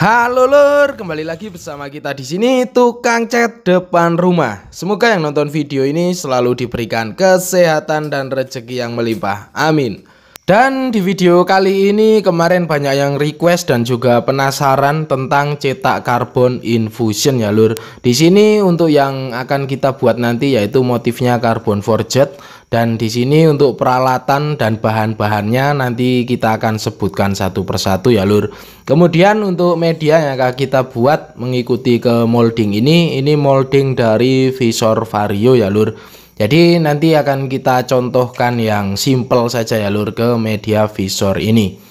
Halo lur, kembali lagi bersama kita di sini tukang cat depan rumah. Semoga yang nonton video ini selalu diberikan kesehatan dan rezeki yang melimpah. Amin. Dan di video kali ini kemarin banyak yang request dan juga penasaran tentang cetak karbon infusion ya lur. Di sini untuk yang akan kita buat nanti yaitu motifnya karbon forged. Dan di sini untuk peralatan dan bahan-bahannya nanti kita akan sebutkan satu persatu ya lur. Kemudian untuk media yang akan kita buat mengikuti ke molding ini molding dari Visor Vario ya lur. Jadi nanti akan kita contohkan yang simple saja ya lur ke media visor ini.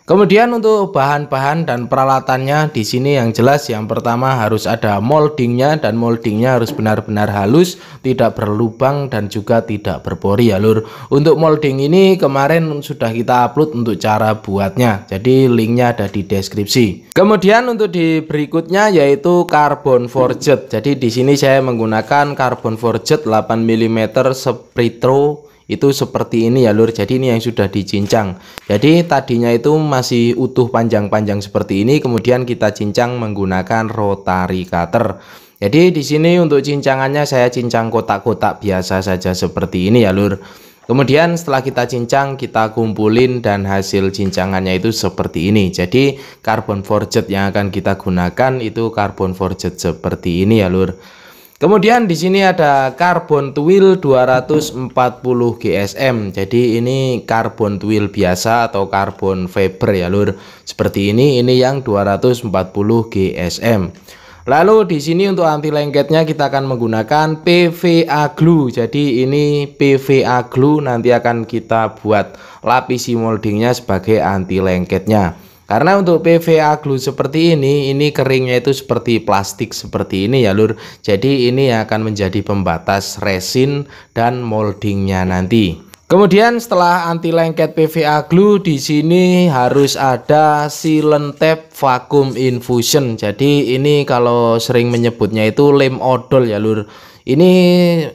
Kemudian untuk bahan-bahan dan peralatannya di sini yang jelas yang pertama harus ada moldingnya, dan moldingnya harus benar-benar halus, tidak berlubang dan juga tidak berpori ya lur. Untuk molding ini kemarin sudah kita upload untuk cara buatnya, jadi linknya ada di deskripsi. Kemudian untuk di berikutnya yaitu karbon forged. Jadi di sini saya menggunakan karbon forged 8 mm Spritro. Itu seperti ini ya lur. Jadi ini yang sudah dicincang. Jadi tadinya itu masih utuh panjang-panjang seperti ini, kemudian kita cincang menggunakan rotary cutter. Jadi di sini untuk cincangannya saya cincang kotak-kotak biasa saja seperti ini ya lur. Kemudian setelah kita cincang, kita kumpulin dan hasil cincangannya itu seperti ini. Jadi karbon forged yang akan kita gunakan itu karbon forged seperti ini ya lur. Kemudian di sini ada karbon twill 240 GSM. Jadi ini karbon twill biasa atau karbon fiber ya lur. Seperti ini yang 240 GSM. Lalu di sini untuk anti lengketnya kita akan menggunakan PVA glue. Jadi ini PVA glue nanti akan kita buat lapisi moldingnya sebagai anti lengketnya. Karena untuk PVA glue seperti ini keringnya itu seperti plastik seperti ini ya lur. Jadi ini akan menjadi pembatas resin dan moldingnya nanti. Kemudian setelah anti lengket PVA glue di sini harus ada silent tape vacuum infusion. Jadi ini kalau sering menyebutnya itu lem odol ya lur. Ini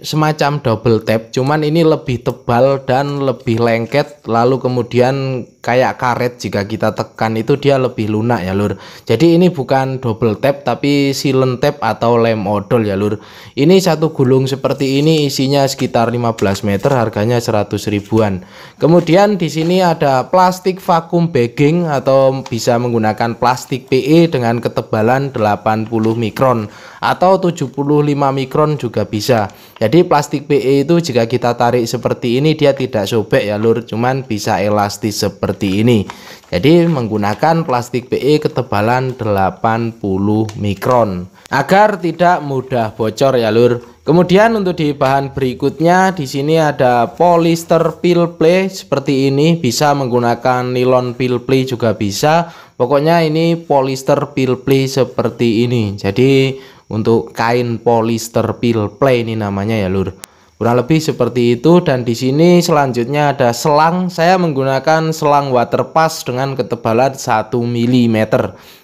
semacam double tape, cuman ini lebih tebal dan lebih lengket, lalu kemudian kayak karet jika kita tekan itu dia lebih lunak ya lur. Jadi ini bukan double tape tapi silent tape atau lem odol ya lur. Ini satu gulung seperti ini isinya sekitar 15 meter, harganya 100 ribuan. Kemudian di sini ada plastik vacuum bagging atau bisa menggunakan plastik PE dengan ketebalan 80 mikron atau 75 mikron juga bisa. Jadi plastik PE itu jika kita tarik seperti ini dia tidak sobek ya lur, cuman bisa elastis seperti ini. Jadi menggunakan plastik PE ketebalan 80 mikron agar tidak mudah bocor ya lur. Kemudian untuk di bahan berikutnya di sini ada polyester peel play seperti ini, bisa menggunakan nilon peel play juga bisa. Pokoknya ini polyester peel play seperti ini. Jadi untuk kain polyester peel play ini namanya ya lur. Kurang lebih seperti itu. Dan di sini selanjutnya ada selang. Saya menggunakan selang waterpass dengan ketebalan 1 mm.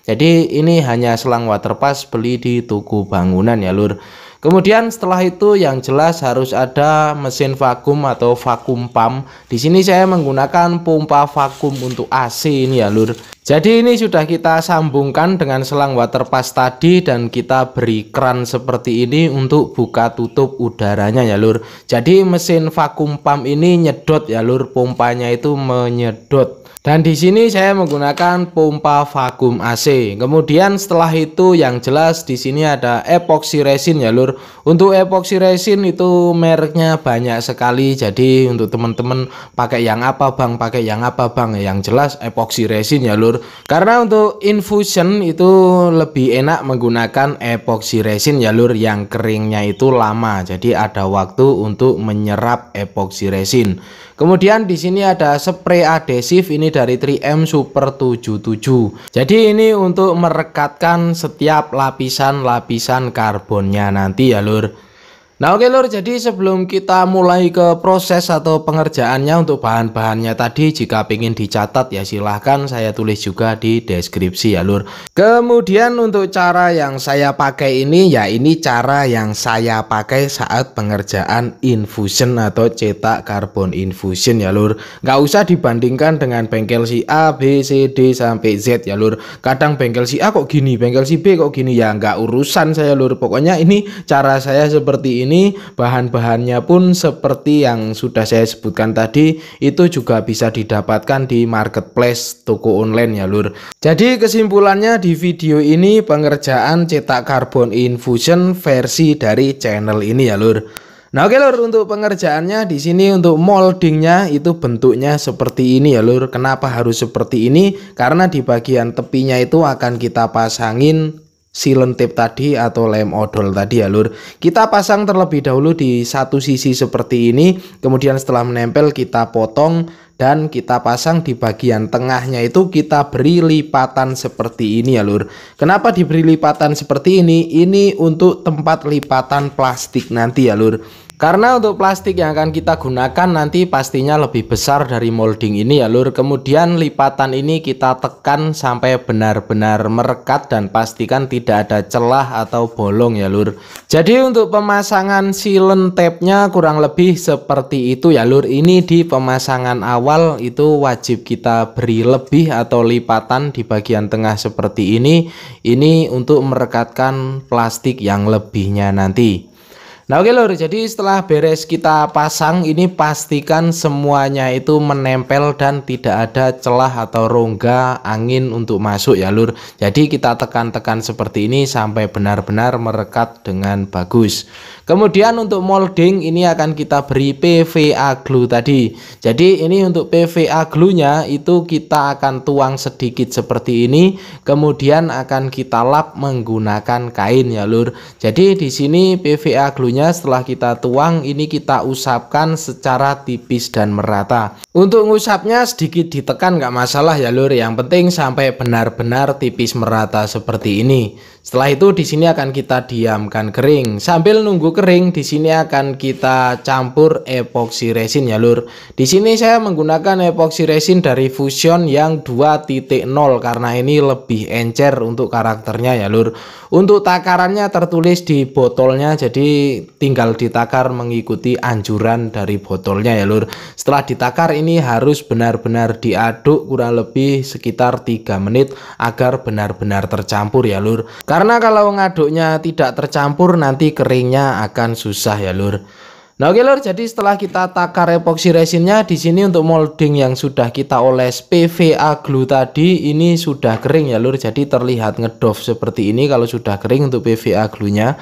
Jadi ini hanya selang waterpass beli di toko bangunan ya lur. Kemudian setelah itu yang jelas harus ada mesin vakum atau vakum pump. Di sini saya menggunakan pompa vakum untuk AC ini ya lur. Jadi ini sudah kita sambungkan dengan selang waterpass tadi dan kita beri keran seperti ini untuk buka tutup udaranya ya lur. Jadi mesin vakum pump ini nyedot ya lur, pompanya itu menyedot. Dan di sini saya menggunakan pompa vakum AC. Kemudian setelah itu yang jelas di sini ada epoxy resin ya lur. Untuk epoxy resin itu mereknya banyak sekali. Jadi untuk teman-teman pakai yang apa bang, pakai yang apa bang? Yang jelas epoxy resin ya lur. Karena untuk infusion itu lebih enak menggunakan epoxy resin ya lur, yang keringnya itu lama. Jadi ada waktu untuk menyerap epoxy resin. Kemudian di sini ada spray adhesif ini dari 3M Super 77. Jadi ini untuk merekatkan setiap lapisan-lapisan karbonnya nanti ya lur. Nah oke lur, jadi sebelum kita mulai ke proses atau pengerjaannya untuk bahan-bahannya tadi, jika ingin dicatat ya silahkan saya tulis juga di deskripsi ya lur. Kemudian untuk cara yang saya pakai ini ya ini cara yang saya pakai saat pengerjaan infusion atau cetak karbon infusion ya lur. Nggak usah dibandingkan dengan bengkel si A, B, C, D sampai Z ya lur. Kadang bengkel si A kok gini, bengkel si B kok gini, ya nggak urusan saya lur. Pokoknya ini cara saya seperti ini. Bahan-bahannya pun seperti yang sudah saya sebutkan tadi, itu juga bisa didapatkan di marketplace toko online ya lur. Jadi kesimpulannya di video ini pengerjaan cetak karbon infusion versi dari channel ini ya lur. Nah oke lur, untuk pengerjaannya di sini untuk moldingnya itu bentuknya seperti ini ya lur. Kenapa harus seperti ini? Karena di bagian tepinya itu akan kita pasangin silent tape tadi atau lem odol tadi ya lur. Kita pasang terlebih dahulu di satu sisi seperti ini, kemudian setelah menempel kita potong dan kita pasang di bagian tengahnya itu kita beri lipatan seperti ini ya lur. Kenapa diberi lipatan seperti ini? Ini untuk tempat lipatan plastik nanti ya lur. Karena untuk plastik yang akan kita gunakan nanti pastinya lebih besar dari molding ini ya lur. Kemudian lipatan ini kita tekan sampai benar-benar merekat dan pastikan tidak ada celah atau bolong ya lur. Jadi untuk pemasangan silent tape-nya kurang lebih seperti itu ya lur. Ini di pemasangan awal itu wajib kita beri lebih atau lipatan di bagian tengah seperti ini. Ini untuk merekatkan plastik yang lebihnya nanti. Nah oke lur, jadi setelah beres kita pasang ini pastikan semuanya itu menempel dan tidak ada celah atau rongga angin untuk masuk ya lur. Jadi kita tekan-tekan seperti ini sampai benar-benar merekat dengan bagus. Kemudian untuk molding ini akan kita beri PVA glue tadi. Jadi ini untuk PVA glue-nya itu kita akan tuang sedikit seperti ini, kemudian akan kita lap menggunakan kain ya lur. Jadi di sini PVA glue-nya setelah kita tuang ini kita usapkan secara tipis dan merata. Untuk ngusapnya sedikit ditekan nggak masalah ya lur, yang penting sampai benar-benar tipis merata seperti ini. Setelah itu di sini akan kita diamkan kering. Sambil nunggu kering di sini akan kita campur epoxy resin ya lur. Di sini saya menggunakan epoxy resin dari Fusion yang 2.0 karena ini lebih encer untuk karakternya ya lur. Untuk takarannya tertulis di botolnya, jadi tinggal ditakar mengikuti anjuran dari botolnya ya lur. Setelah ditakar ini harus benar-benar diaduk kurang lebih sekitar 3 menit agar benar-benar tercampur ya lur. Karena kalau ngaduknya tidak tercampur nanti keringnya akan susah ya lur. Nah oke lur, jadi setelah kita takar epoxy resinnya di sini untuk molding yang sudah kita oles PVA glue tadi ini sudah kering ya lur. Jadi terlihat ngedoff seperti ini kalau sudah kering untuk PVA glue-nya.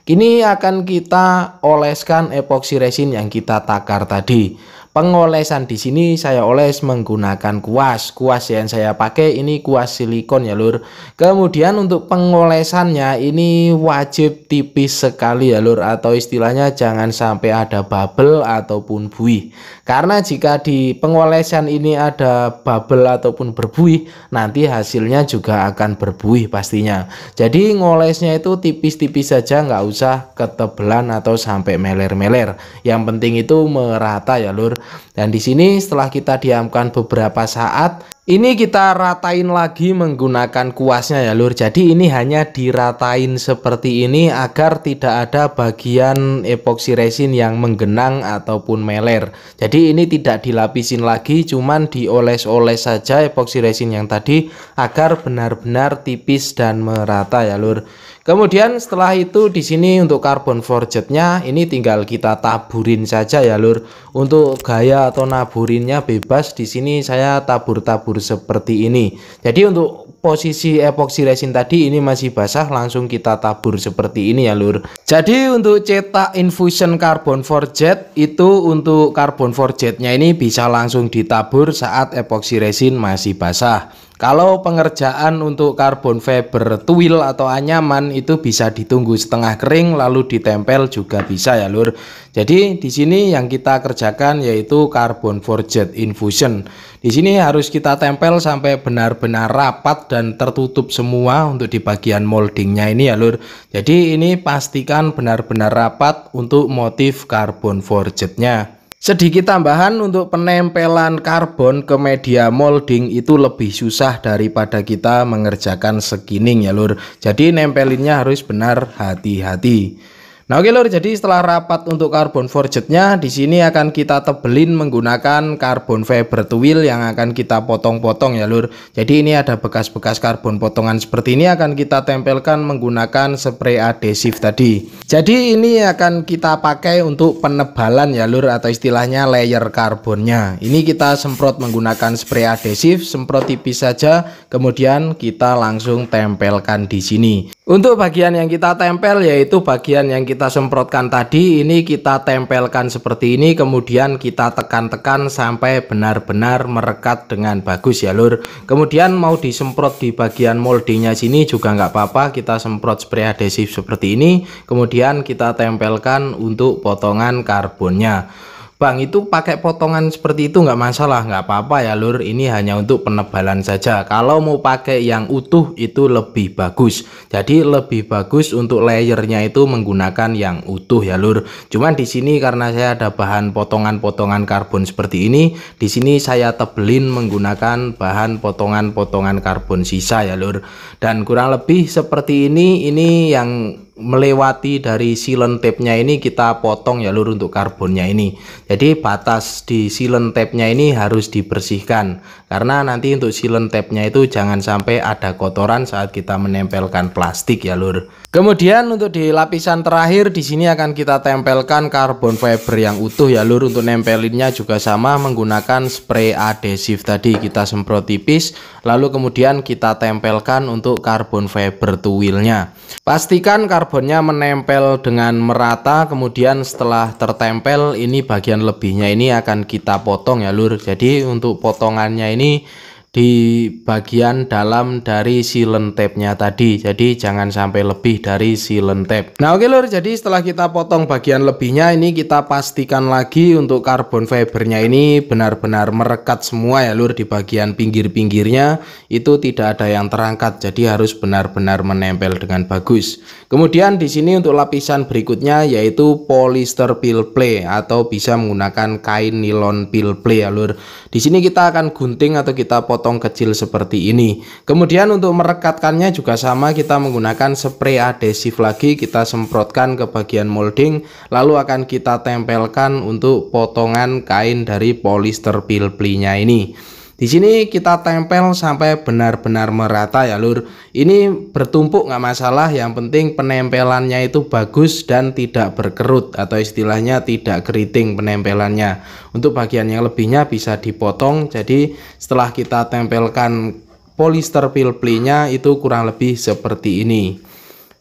Kini akan kita oleskan epoxy resin yang kita takar tadi. Pengolesan di sini saya oles menggunakan kuas. Kuas yang saya pakai ini kuas silikon ya lur. Kemudian untuk pengolesannya ini wajib tipis sekali ya lur, atau istilahnya jangan sampai ada bubble ataupun buih. Karena jika di pengolesan ini ada bubble ataupun berbuih, nanti hasilnya juga akan berbuih pastinya. Jadi ngolesnya itu tipis-tipis saja, nggak usah ketebelan atau sampai meler-meler. Yang penting itu merata ya lur. Dan di sini setelah kita diamkan beberapa saat, ini kita ratain lagi menggunakan kuasnya ya lur. Jadi ini hanya diratain seperti ini agar tidak ada bagian epoxy resin yang menggenang ataupun meler. Jadi ini tidak dilapisin lagi, cuman dioles-oles saja epoxy resin yang tadi agar benar-benar tipis dan merata ya lur. Kemudian setelah itu di sini untuk carbon forgetnya ini tinggal kita taburin saja ya lur. Untuk gaya atau naburinnya bebas, di sini saya tabur-tabur seperti ini. Jadi untuk posisi epoxy resin tadi ini masih basah, langsung kita tabur seperti ini ya lur. Jadi untuk cetak infusion carbon forget itu untuk carbon forgetnya ini bisa langsung ditabur saat epoxy resin masih basah. Kalau pengerjaan untuk karbon fiber tuil atau anyaman itu bisa ditunggu setengah kering lalu ditempel juga bisa ya lur. Jadi di sini yang kita kerjakan yaitu carbon forged infusion. Di sini harus kita tempel sampai benar-benar rapat dan tertutup semua untuk di bagian moldingnya ini ya lur. Jadi ini pastikan benar-benar rapat untuk motif carbon forgednya. Sedikit tambahan untuk penempelan karbon ke media molding itu lebih susah daripada kita mengerjakan skinning ya lur. Jadi nempelinnya harus benar hati-hati. Nah oke lur, jadi setelah rapat untuk carbon forgednya, di sini akan kita tebelin menggunakan carbon fiber tuil yang akan kita potong-potong ya lur. Jadi ini ada bekas-bekas karbon potongan seperti ini akan kita tempelkan menggunakan spray adhesif tadi. Jadi ini akan kita pakai untuk penebalan ya lur, atau istilahnya layer karbonnya. Ini kita semprot menggunakan spray adhesif, semprot tipis saja, kemudian kita langsung tempelkan di sini. Untuk bagian yang kita tempel yaitu bagian yang kita semprotkan tadi, ini kita tempelkan seperti ini, kemudian kita tekan-tekan sampai benar-benar merekat dengan bagus ya lur. Kemudian mau disemprot di bagian moldingnya sini juga nggak apa-apa, kita semprot spray adhesif seperti ini, kemudian kita tempelkan untuk potongan karbonnya. Bang, itu pakai potongan seperti itu nggak masalah, nggak apa-apa ya lur, ini hanya untuk penebalan saja. Kalau mau pakai yang utuh itu lebih bagus, jadi lebih bagus untuk layernya itu menggunakan yang utuh ya lur. Cuman di sini karena saya ada bahan potongan-potongan karbon seperti ini, di sini saya tebelin menggunakan bahan potongan-potongan karbon sisa ya lur. Dan kurang lebih seperti ini yang melewati dari silent tape-nya ini kita potong ya lur untuk karbonnya ini. Jadi batas di silent tape-nya ini harus dibersihkan karena nanti untuk silent tape-nya itu jangan sampai ada kotoran saat kita menempelkan plastik ya lur. Kemudian untuk di lapisan terakhir di sini akan kita tempelkan karbon fiber yang utuh ya lur. Untuk nempelinnya juga sama menggunakan spray adhesif tadi, kita semprot tipis lalu kemudian kita tempelkan untuk karbon fiber tuilnya. Pastikan karbonnya menempel dengan merata, kemudian setelah tertempel ini bagian lebihnya ini akan kita potong ya lur. Jadi untuk potongannya ini di bagian dalam dari silent tape-nya tadi, jadi jangan sampai lebih dari silent tape. Nah oke lur, jadi setelah kita potong bagian lebihnya ini kita pastikan lagi untuk karbon fibernya ini benar-benar merekat semua ya lur. Di bagian pinggir-pinggirnya itu tidak ada yang terangkat, jadi harus benar-benar menempel dengan bagus. Kemudian di sini untuk lapisan berikutnya yaitu polyester peel play atau bisa menggunakan kain nilon peel play ya lur. Di sini kita akan gunting atau kita potong kecil seperti ini. Kemudian untuk merekatkannya juga sama, kita menggunakan spray adhesif lagi, kita semprotkan ke bagian molding lalu akan kita tempelkan untuk potongan kain dari polyester peel play-nya ini. Di sini kita tempel sampai benar-benar merata ya lur. Ini bertumpuk nggak masalah, yang penting penempelannya itu bagus dan tidak berkerut atau istilahnya tidak keriting penempelannya. Untuk bagian yang lebihnya bisa dipotong. Jadi setelah kita tempelkan polyester peel play-nya itu kurang lebih seperti ini.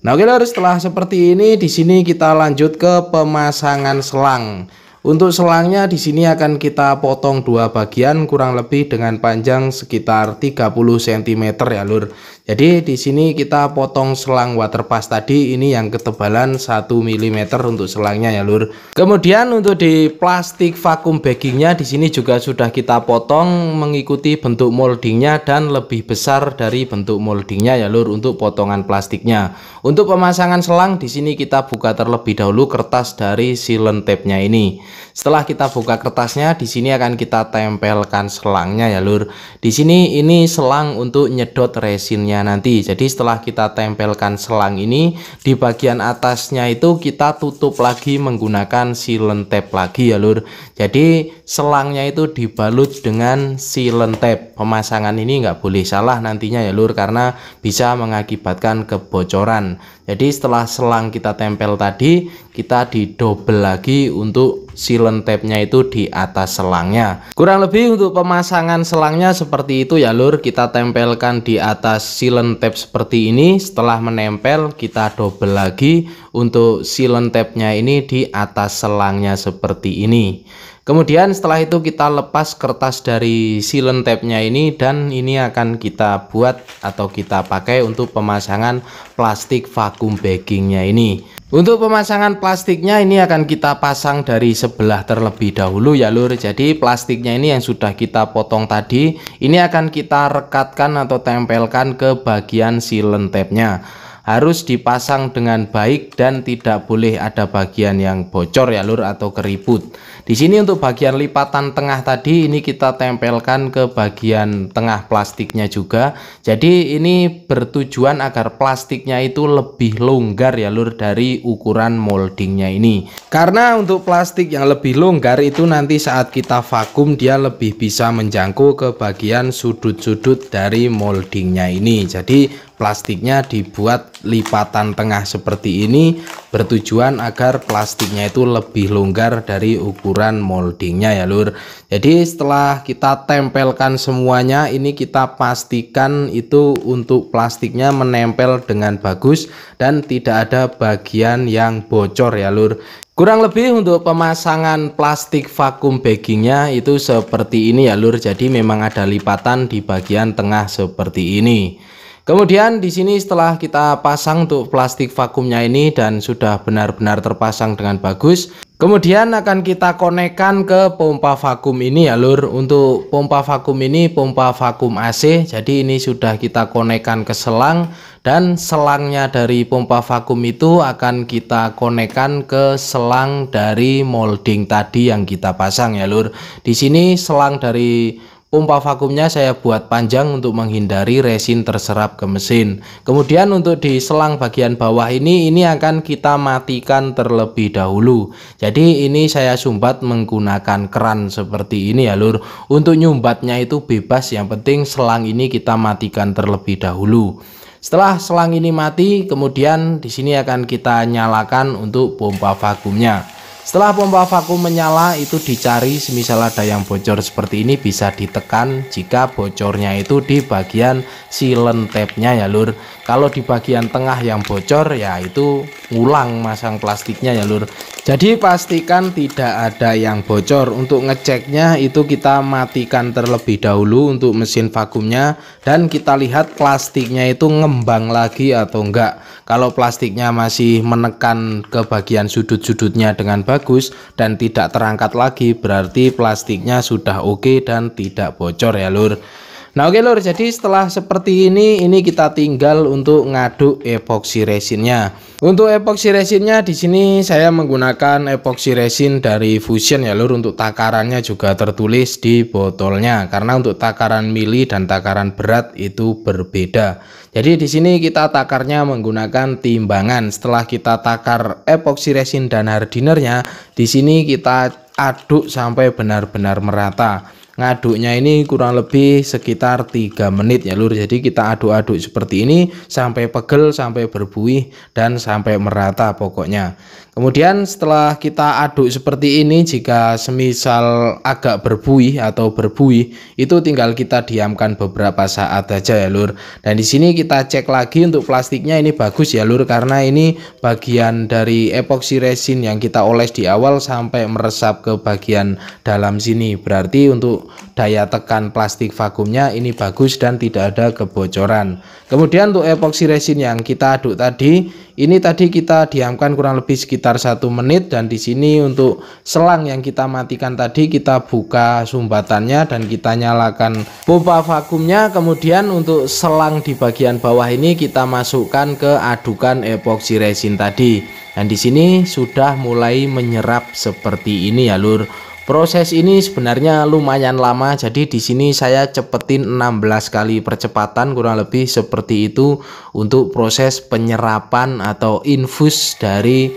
Nah oke lur, setelah seperti ini di sini kita lanjut ke pemasangan selang. Untuk selangnya di sini akan kita potong dua bagian kurang lebih dengan panjang sekitar 30 cm ya lur. Jadi di sini kita potong selang waterpass tadi, ini yang ketebalan 1 mm untuk selangnya ya lur. Kemudian untuk di plastik vacuum baggingnya di sini juga sudah kita potong mengikuti bentuk moldingnya dan lebih besar dari bentuk moldingnya ya lur untuk potongan plastiknya. Untuk pemasangan selang di sini kita buka terlebih dahulu kertas dari silent tape-nya ini. Setelah kita buka kertasnya, di sini akan kita tempelkan selangnya ya lur. Di sini ini selang untuk nyedot resinnya nanti. Jadi setelah kita tempelkan selang ini, di bagian atasnya itu kita tutup lagi menggunakan silent tape lagi ya lur. Jadi selangnya itu dibalut dengan silent tape. Pemasangan ini nggak boleh salah nantinya ya lur, karena bisa mengakibatkan kebocoran. Jadi setelah selang kita tempel tadi, kita didobel lagi untuk silent tape-nya itu di atas selangnya. Kurang lebih untuk pemasangan selangnya seperti itu ya lur. Kita tempelkan di atas silent tape seperti ini. Setelah menempel kita double lagi untuk silent tape-nya ini di atas selangnya seperti ini. Kemudian setelah itu kita lepas kertas dari silent tape-nya ini, dan ini akan kita buat atau kita pakai untuk pemasangan plastik vacuum baggingnya ini. Untuk pemasangan plastiknya ini akan kita pasang dari sebelah terlebih dahulu ya lur. Jadi plastiknya ini yang sudah kita potong tadi, ini akan kita rekatkan atau tempelkan ke bagian silent tape-nya. Harus dipasang dengan baik dan tidak boleh ada bagian yang bocor ya lur atau keriput. Di sini untuk bagian lipatan tengah tadi ini kita tempelkan ke bagian tengah plastiknya juga. Jadi ini bertujuan agar plastiknya itu lebih longgar ya lur dari ukuran moldingnya ini. Karena untuk plastik yang lebih longgar itu nanti saat kita vakum dia lebih bisa menjangkau ke bagian sudut-sudut dari moldingnya ini. Jadi plastiknya dibuat lipatan tengah seperti ini bertujuan agar plastiknya itu lebih longgar dari ukuran moldingnya ya lur. Jadi setelah kita tempelkan semuanya ini kita pastikan itu untuk plastiknya menempel dengan bagus dan tidak ada bagian yang bocor ya lur. Kurang lebih untuk pemasangan plastik vacuum baggingnya itu seperti ini ya lur. Jadi memang ada lipatan di bagian tengah seperti ini. Kemudian di sini setelah kita pasang untuk plastik vakumnya ini dan sudah benar-benar terpasang dengan bagus, kemudian akan kita konekkan ke pompa vakum ini ya lur. Untuk pompa vakum ini pompa vakum AC, jadi ini sudah kita konekkan ke selang, dan selangnya dari pompa vakum itu akan kita konekkan ke selang dari molding tadi yang kita pasang ya lur. Di sini selang dari pompa vakumnya saya buat panjang untuk menghindari resin terserap ke mesin. Kemudian untuk di selang bagian bawah ini akan kita matikan terlebih dahulu. Jadi ini saya sumbat menggunakan keran seperti ini ya lur. Untuk nyumbatnya itu bebas, yang penting selang ini kita matikan terlebih dahulu. Setelah selang ini mati, kemudian di sini akan kita nyalakan untuk pompa vakumnya. Setelah pompa vakum menyala itu dicari, semisal ada yang bocor seperti ini bisa ditekan jika bocornya itu di bagian silent tape-nya ya lur. Kalau di bagian tengah yang bocor ya itu ngulang masang plastiknya ya lur. Jadi pastikan tidak ada yang bocor. Untuk ngeceknya itu kita matikan terlebih dahulu untuk mesin vakumnya dan kita lihat plastiknya itu ngembang lagi atau enggak. Kalau plastiknya masih menekan ke bagian sudut-sudutnya dengan bagus dan tidak terangkat lagi, berarti plastiknya sudah oke dan tidak bocor ya lur. Nah oke lur, jadi setelah seperti ini kita tinggal untuk ngaduk epoxy resinnya. Untuk epoxy resinnya di sini saya menggunakan epoxy resin dari Fusion ya lur. Untuk takarannya juga tertulis di botolnya, karena untuk takaran mili dan takaran berat itu berbeda. Jadi di sini kita takarnya menggunakan timbangan. Setelah kita takar epoxy resin dan hardinernya, di sini kita aduk sampai benar-benar merata. Ngaduknya ini kurang lebih sekitar 3 menit ya lur. Jadi kita aduk-aduk seperti ini sampai pegel, sampai berbuih dan sampai merata pokoknya. Kemudian setelah kita aduk seperti ini, jika semisal agak berbuih atau berbuih, itu tinggal kita diamkan beberapa saat aja ya lur. Dan di sini kita cek lagi untuk plastiknya ini bagus ya lur, karena ini bagian dari epoxy resin yang kita oles di awal sampai meresap ke bagian dalam sini. Berarti untuk daya tekan plastik vakumnya ini bagus dan tidak ada kebocoran. Kemudian untuk epoxy resin yang kita aduk tadi, ini tadi kita diamkan kurang lebih sekitar 1 menit, dan di sini untuk selang yang kita matikan tadi kita buka sumbatannya dan kita nyalakan pompa vakumnya. Kemudian untuk selang di bagian bawah ini kita masukkan ke adukan epoxy resin tadi, dan di sini sudah mulai menyerap seperti ini ya lur. Proses ini sebenarnya lumayan lama, jadi di sini saya cepetin 16 kali percepatan kurang lebih seperti itu untuk proses penyerapan atau infus dari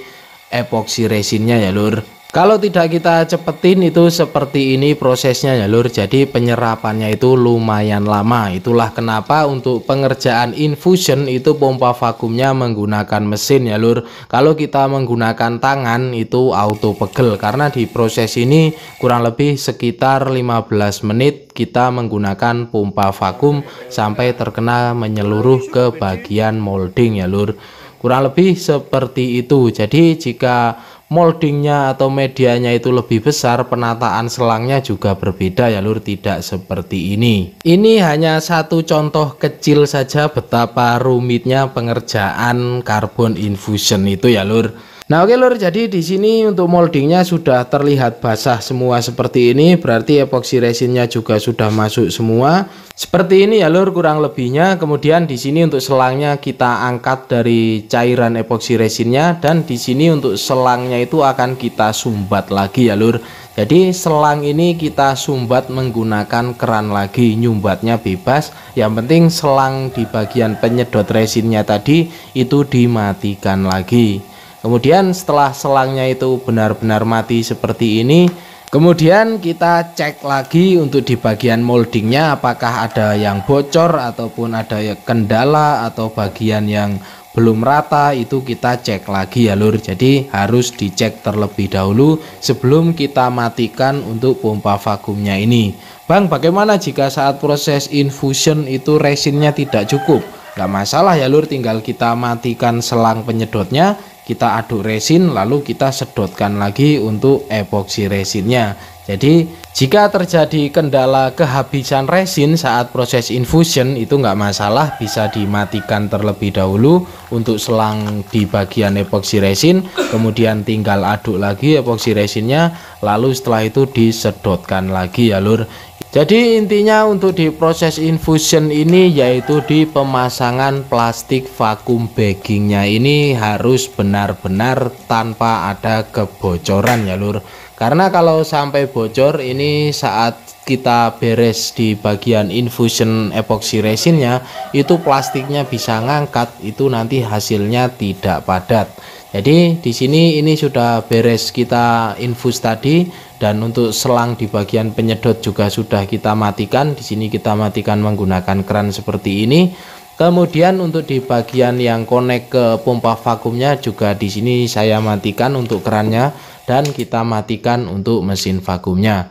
epoxy resinnya ya lur. Kalau tidak kita cepetin itu seperti ini prosesnya ya lur. Jadi penyerapannya itu lumayan lama. Itulah kenapa untuk pengerjaan infusion itu pompa vakumnya menggunakan mesin ya lur. Kalau kita menggunakan tangan itu auto pegel, karena di proses ini kurang lebih sekitar 15 menit kita menggunakan pompa vakum sampai terkena menyeluruh ke bagian molding ya lur. Kurang lebih seperti itu. Jadi jika moldingnya atau medianya itu lebih besar, penataan selangnya juga berbeda ya lur, tidak seperti ini. Ini hanya satu contoh kecil saja betapa rumitnya pengerjaan karbon infusion itu ya lur. Nah oke lur, jadi di sini untuk moldingnya sudah terlihat basah semua seperti ini, berarti epoxy resinnya juga sudah masuk semua. Seperti ini ya lur kurang lebihnya. Kemudian di sini untuk selangnya kita angkat dari cairan epoxy resinnya, dan di sini untuk selangnya itu akan kita sumbat lagi ya lur. Jadi selang ini kita sumbat menggunakan keran lagi, nyumbatnya bebas. Yang penting selang di bagian penyedot resinnya tadi itu dimatikan lagi. Kemudian setelah selangnya itu benar-benar mati seperti ini, kemudian kita cek lagi untuk di bagian moldingnya apakah ada yang bocor ataupun ada kendala atau bagian yang belum rata, itu kita cek lagi ya lur. Jadi harus dicek terlebih dahulu sebelum kita matikan untuk pompa vakumnya ini. Bang, bagaimana jika saat proses infusion itu resinnya tidak cukup? Gak masalah ya lur, tinggal kita matikan selang penyedotnya, kita aduk resin, lalu kita sedotkan lagi untuk epoxy resinnya. Jadi jika terjadi kendala kehabisan resin saat proses infusion itu nggak masalah, bisa dimatikan terlebih dahulu untuk selang di bagian epoxy resin, kemudian tinggal aduk lagi epoxy resinnya, lalu setelah itu disedotkan lagi ya lur. Jadi intinya untuk di proses infusion ini yaitu di pemasangan plastik vakum baggingnya ini harus benar-benar tanpa ada kebocoran ya lur. Karena kalau sampai bocor ini saat kita beres di bagian infusion epoxy resinnya itu plastiknya bisa ngangkat, itu nanti hasilnya tidak padat. Jadi di sini ini sudah beres kita infus tadi, dan untuk selang di bagian penyedot juga sudah kita matikan. Di sini kita matikan menggunakan keran seperti ini. Kemudian untuk di bagian yang connect ke pompa vakumnya juga di sini saya matikan untuk kerannya, dan kita matikan untuk mesin vakumnya.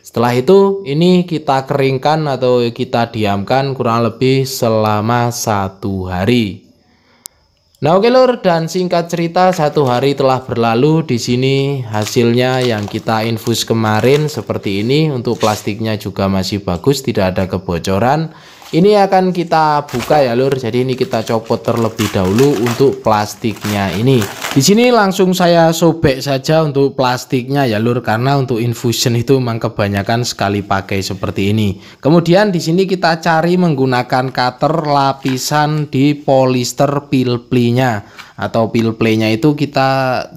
Setelah itu ini kita keringkan atau kita diamkan kurang lebih selama 1 hari. Nah oke lur, dan singkat cerita 1 hari telah berlalu. Di sini hasilnya yang kita infus kemarin seperti ini. Untuk plastiknya juga masih bagus, tidak ada kebocoran. Ini akan kita buka ya lur. Jadi ini kita copot terlebih dahulu untuk plastiknya ini. Di sini langsung saya sobek saja untuk plastiknya ya lur, karena untuk infusion itu memang kebanyakan sekali pakai seperti ini. Kemudian di sini kita cari menggunakan cutter lapisan di polyester peel-ply-nya atau peel-ply-nya itu kita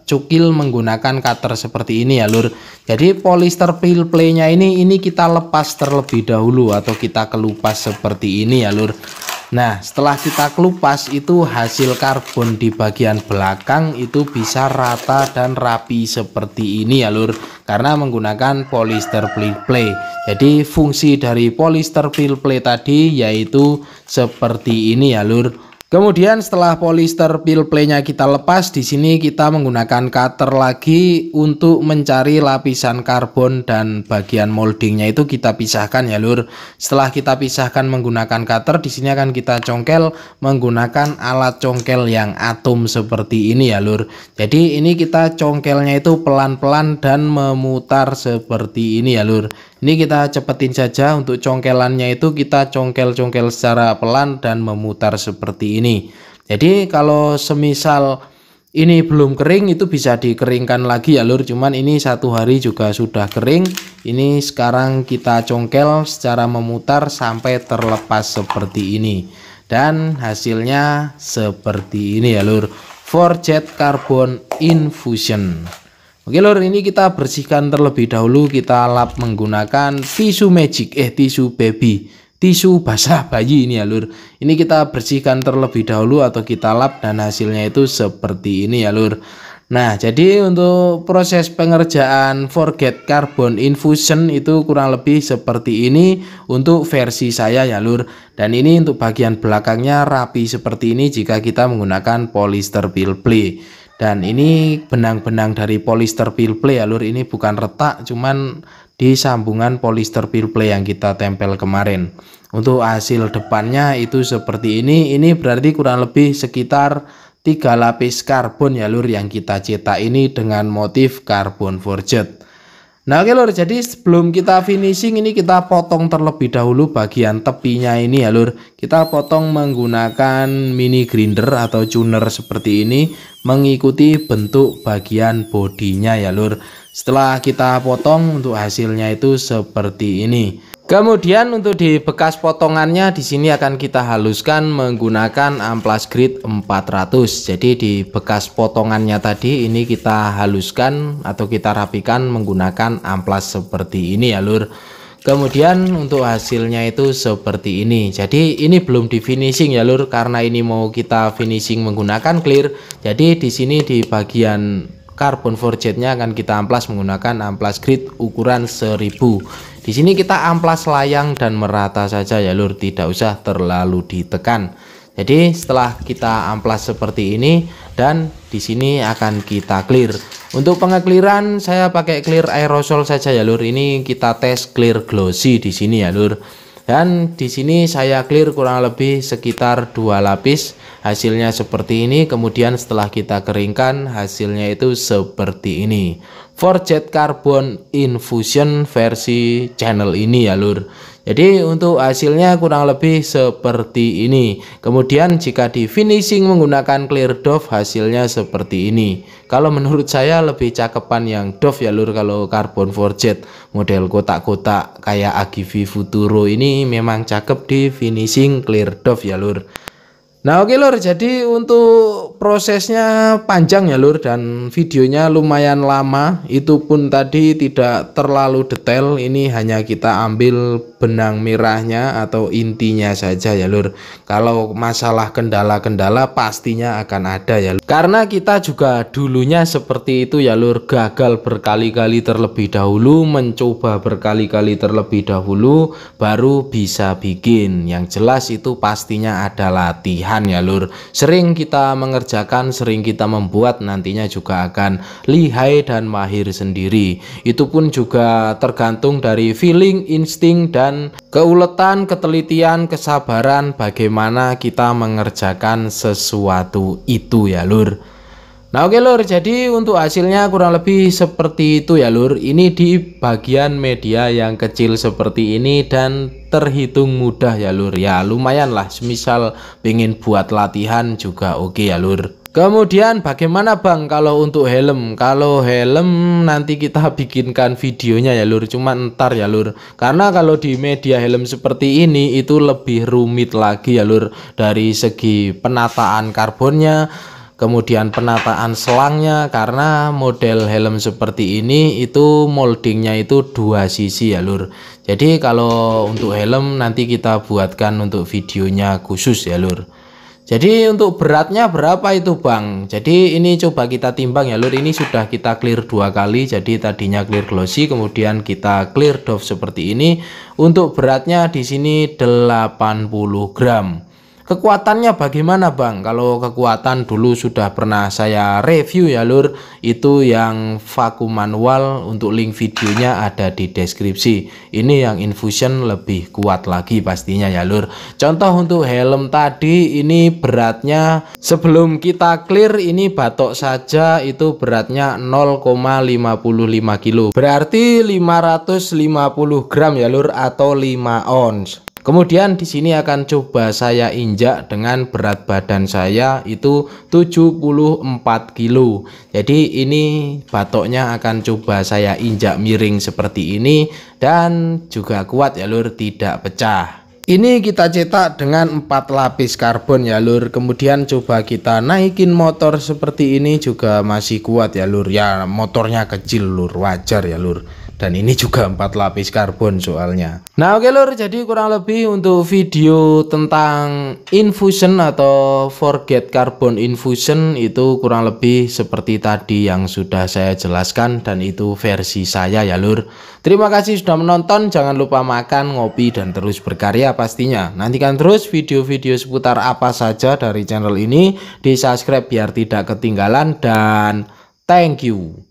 cukil menggunakan cutter seperti ini ya lur. Jadi polyester peel-ply-nya ini kita lepas terlebih dahulu atau kita kelupas seperti ini ya lur. Nah setelah kita kelupas itu hasil karbon di bagian belakang itu bisa rata dan rapi seperti ini ya lur, karena menggunakan polyester peel-ply. Jadi fungsi dari polyester peel-ply tadi yaitu seperti ini ya lur. Kemudian setelah polyester peel-ply-nya kita lepas, di sini kita menggunakan cutter lagi untuk mencari lapisan karbon dan bagian moldingnya itu kita pisahkan ya lur. Setelah kita pisahkan menggunakan cutter, di sini akan kita congkel menggunakan alat congkel yang atom seperti ini ya lur. Jadi ini kita congkelnya itu pelan-pelan dan memutar seperti ini ya lur. Ini kita cepetin saja, untuk congkelannya itu kita congkel-congkel secara pelan dan memutar seperti ini. Jadi kalau semisal ini belum kering itu bisa dikeringkan lagi ya lur, cuman ini 1 hari juga sudah kering. Ini sekarang kita congkel secara memutar sampai terlepas seperti ini, dan hasilnya seperti ini ya lur, Forget Carbon Infusion. Oke lur, ini kita bersihkan terlebih dahulu, kita lap menggunakan tisu magic, tisu baby, tisu basah bayi ini ya lur. Ini kita bersihkan terlebih dahulu atau kita lap, dan hasilnya itu seperti ini ya lur. Nah, jadi untuk proses pengerjaan forget carbon infusion itu kurang lebih seperti ini untuk versi saya ya lur. Dan ini untuk bagian belakangnya rapi seperti ini jika kita menggunakan polyester peel play. Dan ini benang-benang dari polyester peel play ya lur, ini bukan retak, cuman di sambungan polyester peel play yang kita tempel kemarin. Untuk hasil depannya itu seperti ini berarti kurang lebih sekitar 3 lapis karbon ya lur yang kita cetak ini dengan motif karbon forged. Nah oke lur, jadi sebelum kita finishing ini kita potong terlebih dahulu bagian tepinya ini ya lur. Kita potong menggunakan mini grinder atau tuner seperti ini mengikuti bentuk bagian bodinya ya lur. Setelah kita potong untuk hasilnya itu seperti ini. Kemudian untuk di bekas potongannya di sini akan kita haluskan menggunakan amplas grit 400. Jadi di bekas potongannya tadi ini kita haluskan atau kita rapikan menggunakan amplas seperti ini ya lur. Kemudian untuk hasilnya itu seperti ini. Jadi ini belum di finishing ya lur, karena ini mau kita finishing menggunakan clear. Jadi di sini di bagian karbon forgednya akan kita amplas menggunakan amplas grit ukuran 1000. Di sini kita amplas layang dan merata saja ya lur, tidak usah terlalu ditekan. Jadi setelah kita amplas seperti ini dan di sini akan kita clear. Untuk pengekliran saya pakai clear aerosol saja ya lur. Ini kita tes clear glossy di sini ya lur. Dan di sini saya clear kurang lebih sekitar 2 lapis. Hasilnya seperti ini. Kemudian setelah kita keringkan hasilnya itu seperti ini. Forged carbon infusion versi channel ini ya lur. Jadi untuk hasilnya kurang lebih seperti ini. Kemudian jika di finishing menggunakan clear doff hasilnya seperti ini. Kalau menurut saya lebih cakepan yang doff ya lur kalau carbon forged. Model kotak-kotak kayak AGV Futuro ini memang cakep di finishing clear doff ya lur. Nah oke lur, jadi untuk prosesnya panjang ya lur dan videonya lumayan lama. Itu pun tadi tidak terlalu detail, ini hanya kita ambil benang merahnya atau intinya saja ya lur. Kalau masalah kendala-kendala pastinya akan ada ya lur. Karena kita juga dulunya seperti itu ya lur, gagal berkali-kali terlebih dahulu, mencoba berkali-kali terlebih dahulu baru bisa bikin. Yang jelas itu pastinya ada latihan ya lur. Sering kita mengerjakan, sering kita membuat, nantinya juga akan lihai dan mahir sendiri. Itu pun juga tergantung dari feeling, insting, dan keuletan, ketelitian, kesabaran bagaimana kita mengerjakan sesuatu itu ya lur. Nah oke lur, jadi untuk hasilnya kurang lebih seperti itu ya lur. Ini di bagian media yang kecil seperti ini dan terhitung mudah ya lur. Ya lumayan lah, semisal pengen buat latihan juga oke ya lur. Kemudian bagaimana bang kalau untuk helm? Kalau helm nanti kita bikinkan videonya ya lur, cuma ntar ya lur. Karena kalau di media helm seperti ini itu lebih rumit lagi ya lur. Dari segi penataan karbonnya, kemudian penataan selangnya, karena model helm seperti ini itu moldingnya itu 2 sisi ya lur. Jadi kalau untuk helm nanti kita buatkan untuk videonya khusus ya lur. Jadi untuk beratnya berapa itu bang? Jadi ini coba kita timbang ya lur. Ini sudah kita clear 2 kali. Jadi tadinya clear glossy, kemudian kita clear doff seperti ini. Untuk beratnya di sini 80 gram. Kekuatannya bagaimana bang? Kalau kekuatan dulu sudah pernah saya review ya lur. Itu yang vakum manual, untuk link videonya ada di deskripsi. Ini yang infusion lebih kuat lagi pastinya ya lur. Contoh untuk helm tadi ini beratnya sebelum kita clear ini batok saja itu beratnya 0,55 kilo. Berarti 550 gram ya lur atau 5 ons. Kemudian di sini akan coba saya injak dengan berat badan saya itu 74 kilo. Jadi ini batoknya akan coba saya injak miring seperti ini dan juga kuat ya lur, tidak pecah. Ini kita cetak dengan 4 lapis karbon ya lur. Kemudian coba kita naikin motor seperti ini juga masih kuat ya lur. Ya motornya kecil lur, wajar ya lur. Dan ini juga 4 lapis karbon soalnya. Nah oke lur, jadi kurang lebih untuk video tentang infusion atau forget carbon infusion itu kurang lebih seperti tadi yang sudah saya jelaskan, dan itu versi saya ya lur. Terima kasih sudah menonton, jangan lupa makan, ngopi, dan terus berkarya pastinya. Nantikan terus video-video seputar apa saja dari channel ini, di subscribe biar tidak ketinggalan, dan thank you.